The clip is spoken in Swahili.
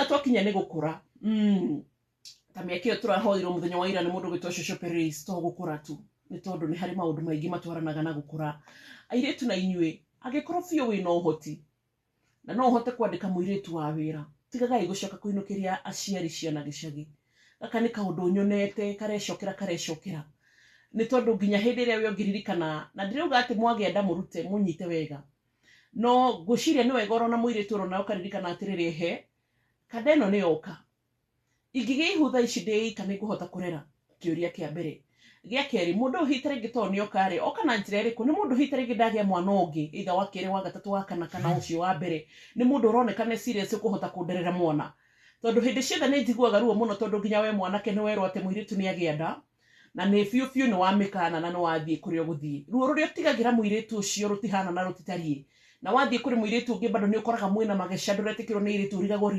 twakinya nĩ gũkũra ta mĩaka ĩyo tũrahoirwo mũthenya wa ira nĩ mũndũ gwĩtwo Shosho Peris to gũkũra tu nĩ tondũ nĩ harĩ maũndũ maingĩ matwaranaga na gũkũra airĩtu na inyuĩ angĩkorwo biũ wĩna ũhoti na no ũhote kwandĩka mũirĩtu wa wĩra tigagai gũcoka kũinũkĩria aciari ciana gĩcagi gaka nĩ kaũndũ nyonete karecokera nĩ tondũ nginya hĩndĩ ĩrĩa we ũngĩririkana na ndirauga atĩ mwagĩenda mũrute mũnyite wega no ngwĩciria nĩ wega ũrona mũirĩtu ũrona ũkaririkana atĩrĩrĩ he kada ĩno nĩ yoka ingĩgĩa ihu thaa ici ndĩika nĩ ngũhota kũrera kĩũria kĩa mbere gĩa kerĩ mũndũ hita rĩngĩ to nĩ oka oka na njĩra ĩrĩkũ nĩ mũndũ hita rĩngĩ ndagĩa mwana ũngĩ either wa kerĩ wa gatatũ wa kana kana ũcio wa mbere nĩ mũndũ ũroneka nĩ serious kũhota kũnderera mwana tondũ hĩndĩ ciothe nĩ njiguaga ruo mũno tondũ nginya we mwanake nĩ werwo atĩ mũirĩtu nĩ agĩa nda na nĩ biũ nĩ wamĩkana na nĩ wathiĩ kũrĩa ũgũthiĩ ruo rũrĩa ũtigagĩra mũirĩtu ũcio rũtihana na rũtitariĩ na wathiĩ kũrĩ mũirĩtu ũngĩ bado nĩ ũkoraga mwĩna mageca ndũretĩkĩrwo nĩ irĩtu ũrigagwo